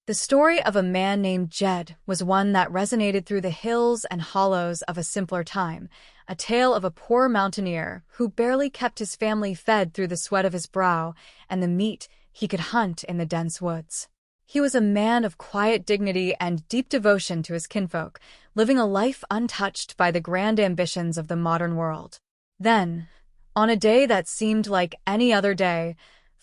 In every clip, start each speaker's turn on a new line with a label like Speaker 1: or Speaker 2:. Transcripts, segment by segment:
Speaker 1: The story of a man named Jed was one that resonated through the hills and hollows of a simpler time, a tale of a poor mountaineer who barely kept his family fed through the sweat of his brow and the meat he could hunt in the dense woods. He was a man of quiet dignity and deep devotion to his kinfolk, living a life untouched by the grand ambitions of the modern world. Then, on a day that seemed like any other day,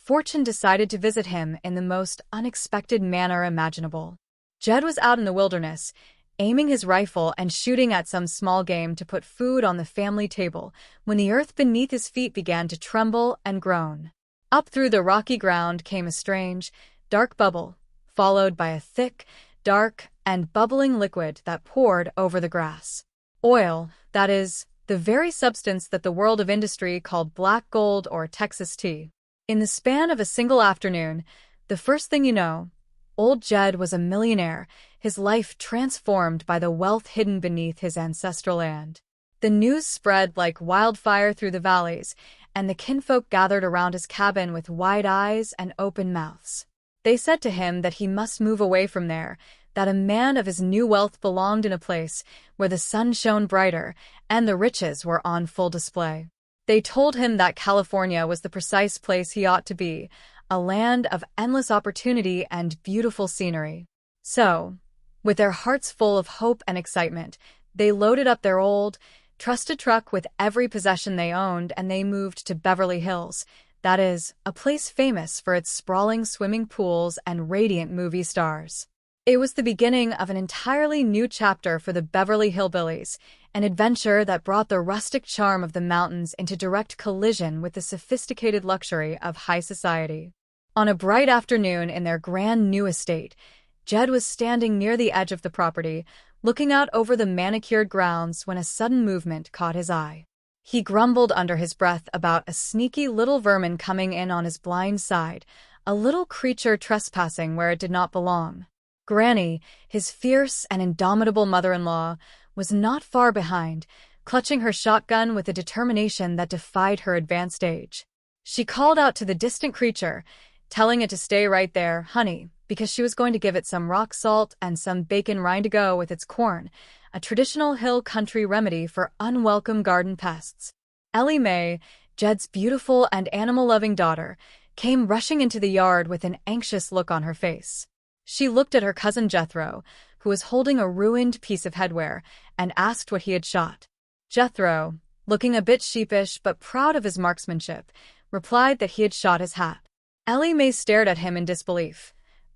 Speaker 1: Fortune decided to visit him in the most unexpected manner imaginable. Jed was out in the wilderness, aiming his rifle and shooting at some small game to put food on the family table, when the earth beneath his feet began to tremble and groan. Up through the rocky ground came a strange, dark bubble, followed by a thick, dark, and bubbling liquid that poured over the grass. Oil, that is, the very substance that the world of industry called black gold or Texas tea. In the span of a single afternoon, the first thing you know, old Jed was a millionaire, his life transformed by the wealth hidden beneath his ancestral land. The news spread like wildfire through the valleys, and the kinfolk gathered around his cabin with wide eyes and open mouths. They said to him that he must move away from there, that a man of his new wealth belonged in a place where the sun shone brighter and the riches were on full display. They told him that California was the precise place he ought to be, a land of endless opportunity and beautiful scenery. So, with their hearts full of hope and excitement, they loaded up their old, trusted truck with every possession they owned, and they moved to Beverly Hills, that is, a place famous for its sprawling swimming pools and radiant movie stars. It was the beginning of an entirely new chapter for the Beverly Hillbillies, an adventure that brought the rustic charm of the mountains into direct collision with the sophisticated luxury of high society. On a bright afternoon in their grand new estate, Jed was standing near the edge of the property, looking out over the manicured grounds when a sudden movement caught his eye. He grumbled under his breath about a sneaky little vermin coming in on his blind side, a little creature trespassing where it did not belong. Granny, his fierce and indomitable mother-in-law, was not far behind, clutching her shotgun with a determination that defied her advanced age. She called out to the distant creature, telling it to stay right there, honey, because she was going to give it some rock salt and some bacon rind to go with its corn, a traditional hill country remedy for unwelcome garden pests. Ellie Mae, Jed's beautiful and animal-loving daughter, came rushing into the yard with an anxious look on her face. She looked at her cousin Jethro, who was holding a ruined piece of headwear, and asked what he had shot. Jethro, looking a bit sheepish but proud of his marksmanship, replied that he had shot his hat. Ellie Mae stared at him in disbelief,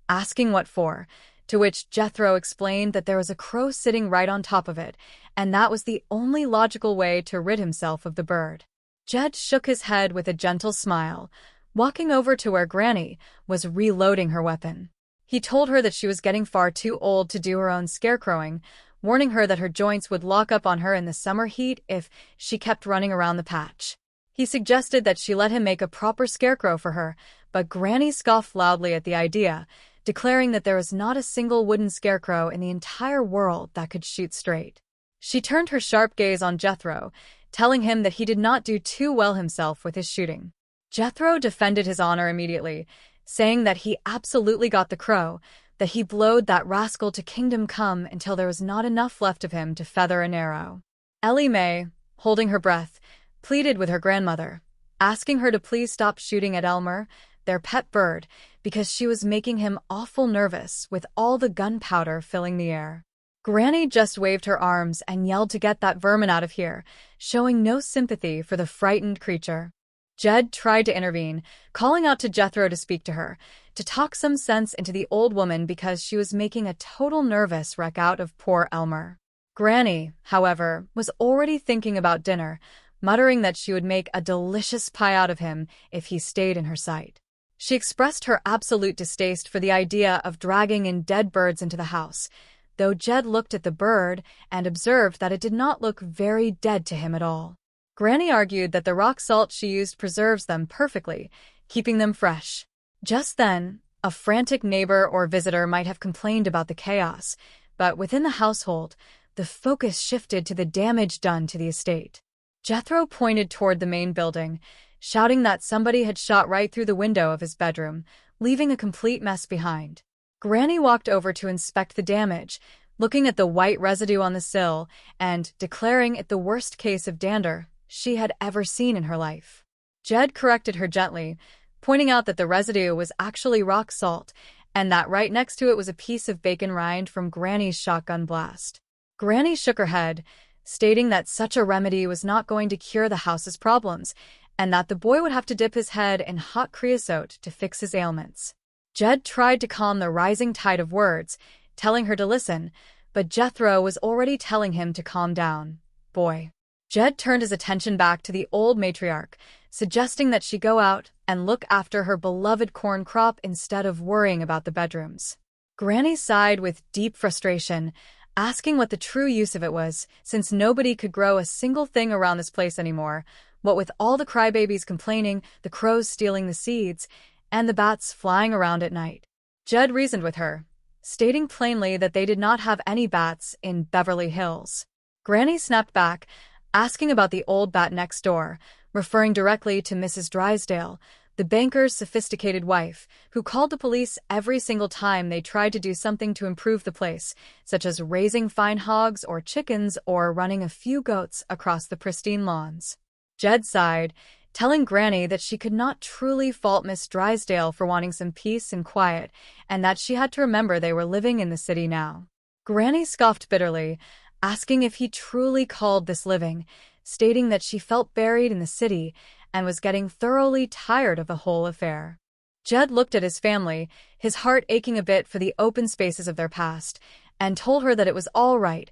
Speaker 1: asking what for, to which Jethro explained that there was a crow sitting right on top of it, and that was the only logical way to rid himself of the bird. Jed shook his head with a gentle smile, walking over to where Granny was reloading her weapon. He told her that she was getting far too old to do her own scarecrowing, warning her that her joints would lock up on her in the summer heat if she kept running around the patch. He suggested that she let him make a proper scarecrow for her, but Granny scoffed loudly at the idea, declaring that there was not a single wooden scarecrow in the entire world that could shoot straight. She turned her sharp gaze on Jethro, telling him that he did not do too well himself with his shooting. Jethro defended his honor immediately, saying that he absolutely got the crow, that he blowed that rascal to kingdom come until there was not enough left of him to feather an arrow. Ellie Mae, holding her breath, pleaded with her grandmother, asking her to please stop shooting at Elmer, their pet bird, because she was making him awful nervous with all the gunpowder filling the air. Granny just waved her arms and yelled to get that vermin out of here, showing no sympathy for the frightened creature. Jed tried to intervene, calling out to Jethro to speak to her, to talk some sense into the old woman because she was making a total nervous wreck out of poor Elmer. Granny, however, was already thinking about dinner, muttering that she would make a delicious pie out of him if he stayed in her sight. She expressed her absolute distaste for the idea of dragging in dead birds into the house, though Jed looked at the bird and observed that it did not look very dead to him at all. Granny argued that the rock salt she used preserves them perfectly, keeping them fresh. Just then, a frantic neighbor or visitor might have complained about the chaos, but within the household, the focus shifted to the damage done to the estate. Jethro pointed toward the main building, shouting that somebody had shot right through the window of his bedroom, leaving a complete mess behind. Granny walked over to inspect the damage, looking at the white residue on the sill and declaring it the worst case of dander she had ever seen in her life. Jed corrected her gently, pointing out that the residue was actually rock salt and that right next to it was a piece of bacon rind from Granny's shotgun blast. Granny shook her head, stating that such a remedy was not going to cure the house's problems and that the boy would have to dip his head in hot creosote to fix his ailments. Jed tried to calm the rising tide of words, telling her to listen, but Jethro was already telling him to calm down. Boy. Jed turned his attention back to the old matriarch, suggesting that she go out and look after her beloved corn crop instead of worrying about the bedrooms. Granny sighed with deep frustration, asking what the true use of it was, since nobody could grow a single thing around this place anymore, what with all the crybabies complaining, the crows stealing the seeds, and the bats flying around at night. Jed reasoned with her, stating plainly that they did not have any bats in Beverly Hills. Granny snapped back, asking about the old bat next door, referring directly to Mrs. Drysdale, the banker's sophisticated wife, who called the police every single time they tried to do something to improve the place, such as raising fine hogs or chickens or running a few goats across the pristine lawns. Jed sighed, telling Granny that she could not truly fault Miss Drysdale for wanting some peace and quiet, and that she had to remember they were living in the city now. Granny scoffed bitterly, asking if he truly called this living, stating that she felt buried in the city and was getting thoroughly tired of the whole affair. Jed looked at his family, his heart aching a bit for the open spaces of their past, and told her that it was all right,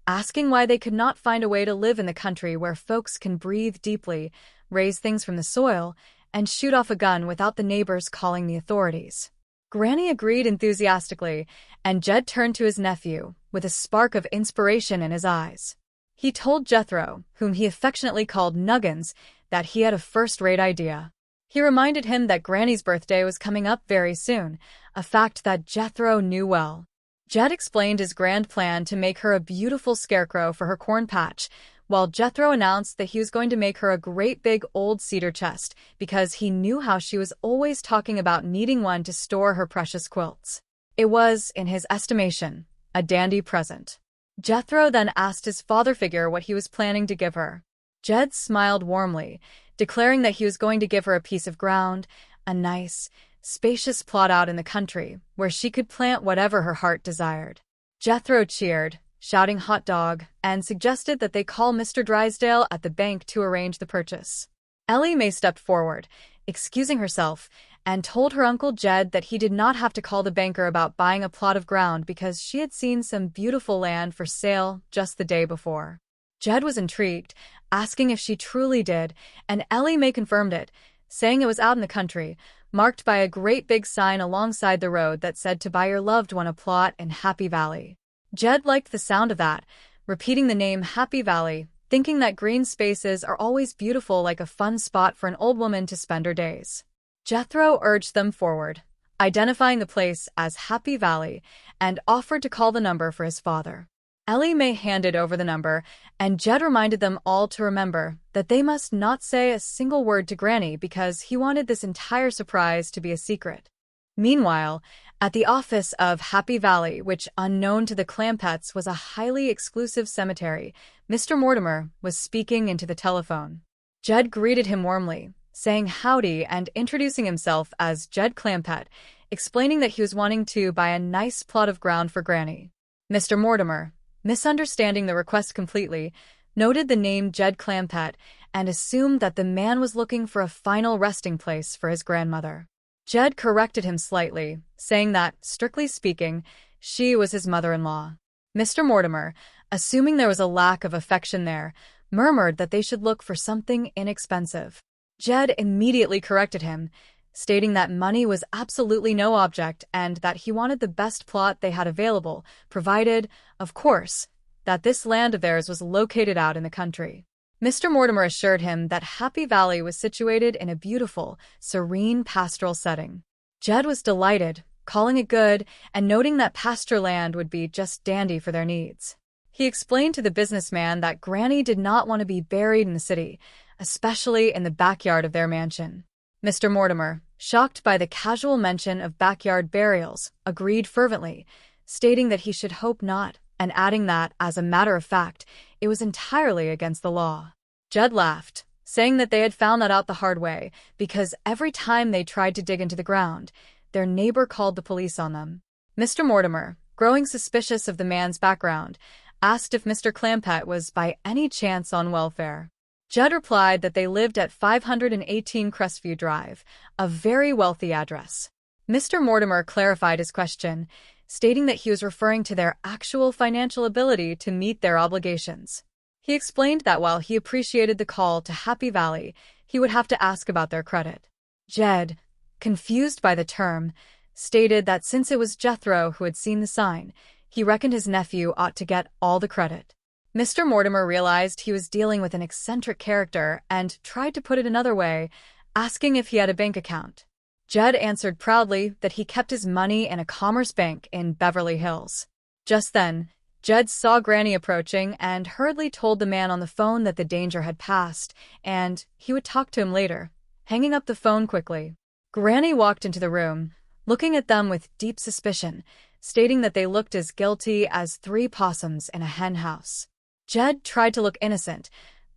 Speaker 1: asking why they could not find a way to live in the country where folks can breathe deeply, raise things from the soil, and shoot off a gun without the neighbors calling the authorities. Granny agreed enthusiastically, and Jed turned to his nephew, with a spark of inspiration in his eyes. He told Jethro, whom he affectionately called Nuggins, that he had a first-rate idea. He reminded him that Granny's birthday was coming up very soon, a fact that Jethro knew well. Jed explained his grand plan to make her a beautiful scarecrow for her corn patch, while Jethro announced that he was going to make her a great big old cedar chest because he knew how she was always talking about needing one to store her precious quilts. It was, in his estimation, a dandy present. Jethro then asked his father figure what he was planning to give her. Jed smiled warmly, declaring that he was going to give her a piece of ground, a nice, spacious plot out in the country, where she could plant whatever her heart desired. Jethro cheered, shouting hot dog, and suggested that they call Mr. Drysdale at the bank to arrange the purchase. Ellie Mae stepped forward, excusing herself, and told her Uncle Jed that he did not have to call the banker about buying a plot of ground because she had seen some beautiful land for sale just the day before. Jed was intrigued, asking if she truly did, and Ellie Mae confirmed it, saying it was out in the country, marked by a great big sign alongside the road that said to buy your loved one a plot in Happy Valley. Jed liked the sound of that, repeating the name Happy Valley, thinking that green spaces are always beautiful, like a fun spot for an old woman to spend her days. Jethro urged them forward, identifying the place as Happy Valley, and offered to call the number for his father. Ellie Mae handed over the number, and Jed reminded them all to remember that they must not say a single word to Granny because he wanted this entire surprise to be a secret. Meanwhile, at the office of Happy Valley, which unknown to the Clampetts was a highly exclusive cemetery, Mr. Mortimer was speaking into the telephone. Jed greeted him warmly, saying howdy and introducing himself as Jed Clampett, explaining that he was wanting to buy a nice plot of ground for Granny. Mr. Mortimer, misunderstanding the request completely, noted the name Jed Clampett and assumed that the man was looking for a final resting place for his grandmother. Jed corrected him slightly, saying that, strictly speaking, she was his mother-in-law. Mr. Mortimer, assuming there was a lack of affection there, murmured that they should look for something inexpensive. Jed immediately corrected him, stating that money was absolutely no object and that he wanted the best plot they had available, provided, of course, that this land of theirs was located out in the country. Mr. Mortimer assured him that Happy Valley was situated in a beautiful, serene pastoral setting. Jed was delighted, calling it good and noting that pasture land would be just dandy for their needs. He explained to the businessman that Granny did not want to be buried in the city, especially in the backyard of their mansion. Mr. Mortimer, shocked by the casual mention of backyard burials, agreed fervently, stating that he should hope not, and adding that, as a matter of fact, it was entirely against the law. Judd laughed, saying that they had found that out the hard way, because every time they tried to dig into the ground, their neighbor called the police on them. Mr. Mortimer, growing suspicious of the man's background, asked if Mr. Clampett was by any chance on welfare. Judd replied that they lived at 518 Crestview Drive, a very wealthy address. Mr. Mortimer clarified his question, stating that he was referring to their actual financial ability to meet their obligations. He explained that while he appreciated the call to Happy Valley, he would have to ask about their credit. Jed, confused by the term, stated that since it was Jethro who had seen the sign, he reckoned his nephew ought to get all the credit. Mr. Mortimer realized he was dealing with an eccentric character and tried to put it another way, asking if he had a bank account. Jed answered proudly that he kept his money in a Commerce Bank in Beverly Hills. Just then, Jed saw Granny approaching and hurriedly told the man on the phone that the danger had passed, and he would talk to him later, hanging up the phone quickly. Granny walked into the room, looking at them with deep suspicion, stating that they looked as guilty as 3 possums in a hen house. Jed tried to look innocent,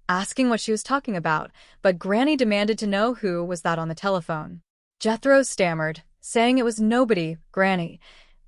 Speaker 1: asking what she was talking about, but Granny demanded to know who was that on the telephone. Jethro stammered, saying it was nobody, Granny,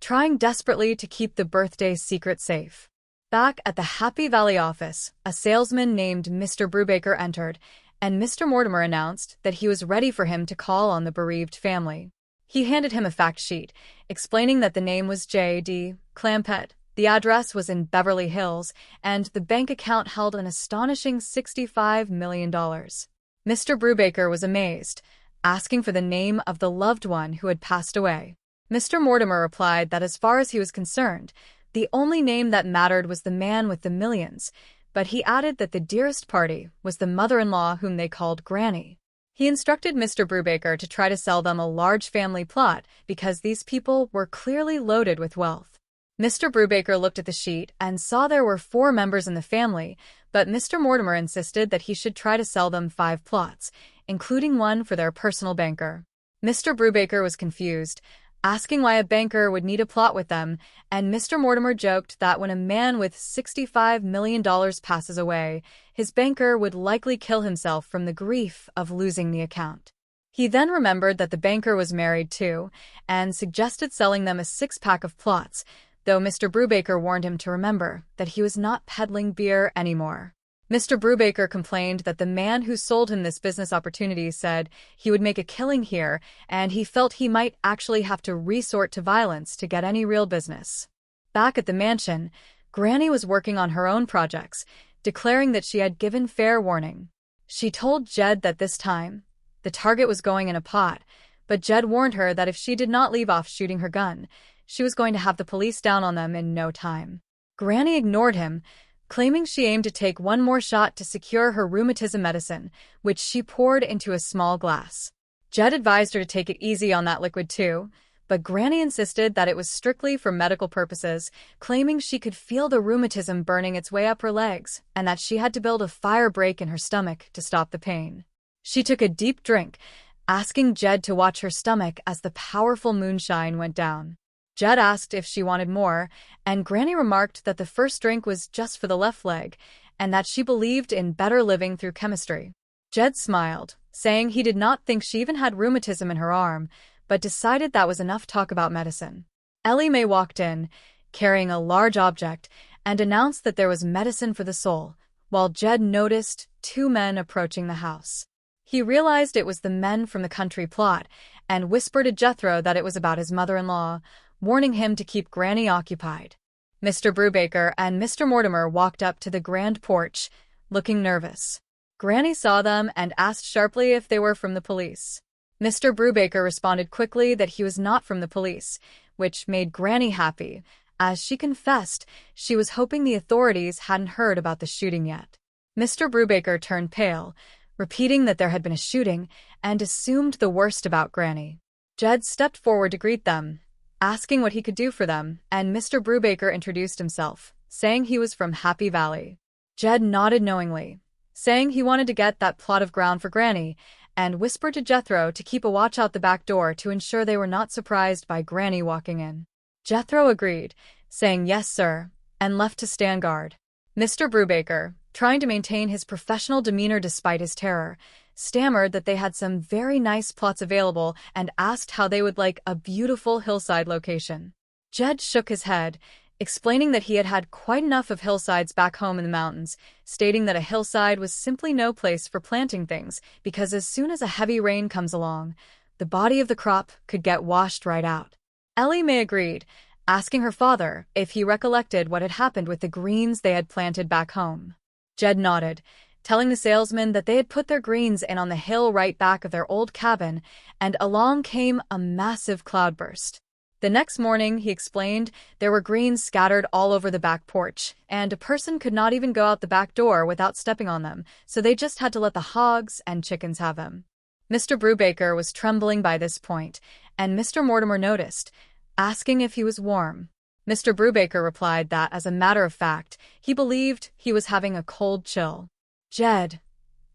Speaker 1: trying desperately to keep the birthday secret safe. Back at the Happy Valley office, a salesman named Mr. Brubaker entered, and Mr. Mortimer announced that he was ready for him to call on the bereaved family. He handed him a fact sheet, explaining that the name was J.D. Clampett, the address was in Beverly Hills, and the bank account held an astonishing $65 million. Mr. Brubaker was amazed, asking for the name of the loved one who had passed away. Mr. Mortimer replied that as far as he was concerned, the only name that mattered was the man with the millions, but he added that the dearest party was the mother-in-law whom they called Granny. He instructed Mr. Brubaker to try to sell them a large family plot because these people were clearly loaded with wealth. Mr. Brubaker looked at the sheet and saw there were 4 members in the family, but Mr. Mortimer insisted that he should try to sell them 5 plots, including one for their personal banker. Mr. Brubaker was confused, asking why a banker would need a plot with them, and Mr. Mortimer joked that when a man with $65 million passes away, his banker would likely kill himself from the grief of losing the account. He then remembered that the banker was married too, and suggested selling them a 6-pack of plots, though Mr. Brubaker warned him to remember that he was not peddling beer anymore. Mr. Brubaker complained that the man who sold him this business opportunity said he would make a killing here, and he felt he might actually have to resort to violence to get any real business. Back at the mansion, Granny was working on her own projects, declaring that she had given fair warning. She told Jed that this time, the target was going in a pot, but Jed warned her that if she did not leave off shooting her gun, she was going to have the police down on them in no time. Granny ignored him, claiming she aimed to take one more shot to secure her rheumatism medicine, which she poured into a small glass. Jed advised her to take it easy on that liquid too, but Granny insisted that it was strictly for medical purposes, claiming she could feel the rheumatism burning its way up her legs and that she had to build a fire break in her stomach to stop the pain. She took a deep drink, asking Jed to watch her stomach as the powerful moonshine went down. Jed asked if she wanted more, and Granny remarked that the first drink was just for the left leg, and that she believed in better living through chemistry. Jed smiled, saying he did not think she even had rheumatism in her arm, but decided that was enough talk about medicine. Ellie Mae walked in, carrying a large object, and announced that there was medicine for the soul, while Jed noticed 2 men approaching the house. He realized it was the men from the country plot, and whispered to Jethro that it was about his mother-in-law, warning him to keep Granny occupied. Mr. Brubaker and Mr. Mortimer walked up to the grand porch, looking nervous. Granny saw them and asked sharply if they were from the police. Mr. Brubaker responded quickly that he was not from the police, which made Granny happy, as she confessed she was hoping the authorities hadn't heard about the shooting yet. Mr. Brubaker turned pale, repeating that there had been a shooting, and assumed the worst about Granny. Jed stepped forward to greet them, asking what he could do for them, and Mr. Brubaker introduced himself, saying he was from Happy Valley. Jed nodded knowingly, saying he wanted to get that plot of ground for Granny, and whispered to Jethro to keep a watch out the back door to ensure they were not surprised by Granny walking in. Jethro agreed, saying yes, sir, and left to stand guard. Mr. Brubaker, trying to maintain his professional demeanor despite his terror, stammered that they had some very nice plots available and asked how they would like a beautiful hillside location. Jed shook his head, explaining that he had had quite enough of hillsides back home in the mountains, stating that a hillside was simply no place for planting things because as soon as a heavy rain comes along, the body of the crop could get washed right out. Ellie Mae agreed, asking her father if he recollected what had happened with the greens they had planted back home. Jed nodded, telling the salesman that they had put their greens in on the hill right back of their old cabin, and along came a massive cloudburst. The next morning, he explained, there were greens scattered all over the back porch, and a person could not even go out the back door without stepping on them, so they just had to let the hogs and chickens have them. Mr. Brubaker was trembling by this point, and Mr. Mortimer noticed, asking if he was warm. Mr. Brubaker replied that, as a matter of fact, he believed he was having a cold chill. Jed,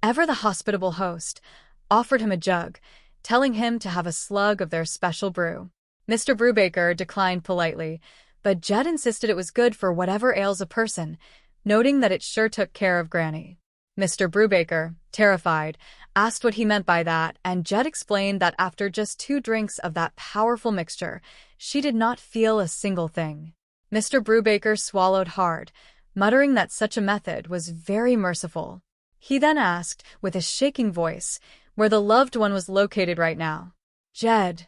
Speaker 1: ever the hospitable host, offered him a jug, telling him to have a slug of their special brew. Mr. Brubaker declined politely, but Jed insisted it was good for whatever ails a person, noting that it sure took care of Granny. Mr. Brubaker, terrified, asked what he meant by that, and Jed explained that after just 2 drinks of that powerful mixture, she did not feel a single thing. Mr. Brubaker swallowed hard, muttering that such a method was very merciful. He then asked, with a shaking voice, where the loved one was located right now. Jed,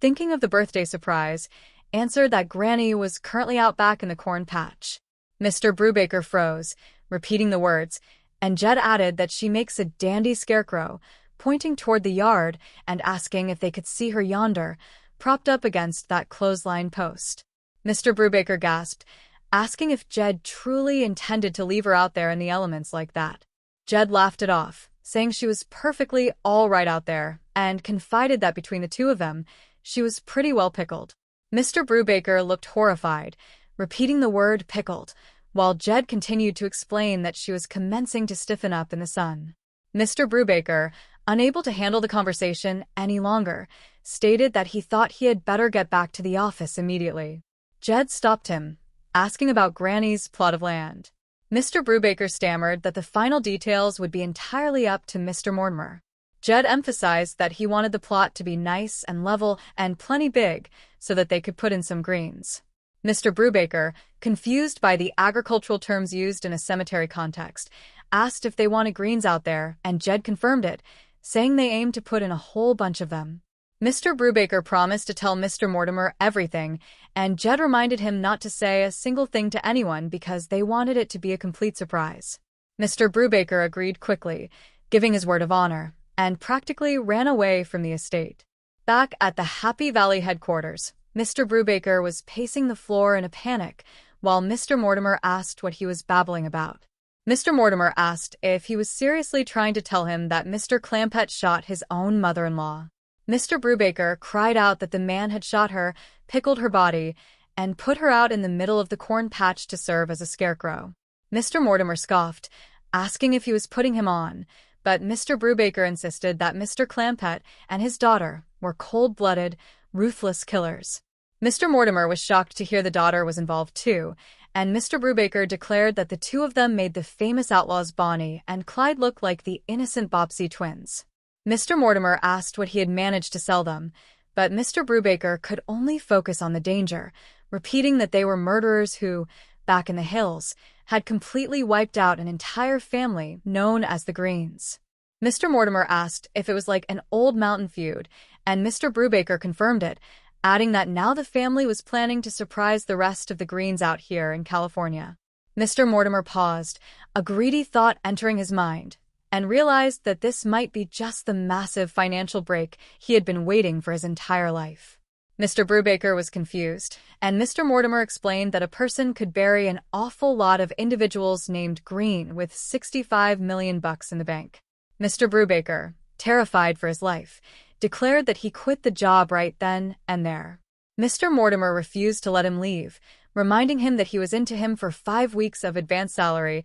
Speaker 1: thinking of the birthday surprise, answered that Granny was currently out back in the corn patch. Mr. Brubaker froze, repeating the words, and Jed added that she makes a dandy scarecrow, pointing toward the yard and asking if they could see her yonder, propped up against that clothesline post. Mr. Brubaker gasped, asking if Jed truly intended to leave her out there in the elements like that. Jed laughed it off, saying she was perfectly all right out there, and confided that between the two of them, she was pretty well pickled. Mr. Brubaker looked horrified, repeating the word pickled, while Jed continued to explain that she was commencing to stiffen up in the sun. Mr. Brubaker, unable to handle the conversation any longer, stated that he thought he had better get back to the office immediately. Jed stopped him, asking about Granny's plot of land. Mr. Brubaker stammered that the final details would be entirely up to Mr. Mortimer. Jed emphasized that he wanted the plot to be nice and level and plenty big so that they could put in some greens. Mr. Brubaker, confused by the agricultural terms used in a cemetery context, asked if they wanted greens out there, and Jed confirmed it, saying they aimed to put in a whole bunch of them. Mr. Brubaker promised to tell Mr. Mortimer everything, and Jed reminded him not to say a single thing to anyone because they wanted it to be a complete surprise. Mr. Brubaker agreed quickly, giving his word of honor, and practically ran away from the estate. Back at the Happy Valley headquarters, Mr. Brubaker was pacing the floor in a panic, while Mr. Mortimer asked what he was babbling about. Mr. Mortimer asked if he was seriously trying to tell him that Mr. Clampett shot his own mother-in-law. Mr. Brubaker cried out that the man had shot her, pickled her body, and put her out in the middle of the corn patch to serve as a scarecrow. Mr. Mortimer scoffed, asking if he was putting him on, but Mr. Brubaker insisted that Mr. Clampett and his daughter were cold-blooded, ruthless killers. Mr. Mortimer was shocked to hear the daughter was involved too, and Mr. Brubaker declared that the two of them made the famous outlaws Bonnie and Clyde look like the innocent Bobbsey twins. Mr. Mortimer asked what he had managed to sell them, but Mr. Brubaker could only focus on the danger, repeating that they were murderers who, back in the hills, had completely wiped out an entire family known as the Greens. Mr. Mortimer asked if it was like an old mountain feud, and Mr. Brubaker confirmed it, adding that now the family was planning to surprise the rest of the Greens out here in California. Mr. Mortimer paused, a greedy thought entering his mind, and realized that this might be just the massive financial break he had been waiting for his entire life. Mr. Brubaker was confused, and Mr. Mortimer explained that a person could bury an awful lot of individuals named Green with $65 million in the bank. Mr. Brubaker, terrified for his life, declared that he quit the job right then and there. Mr. Mortimer refused to let him leave, reminding him that he was into him for 5 weeks of advance salary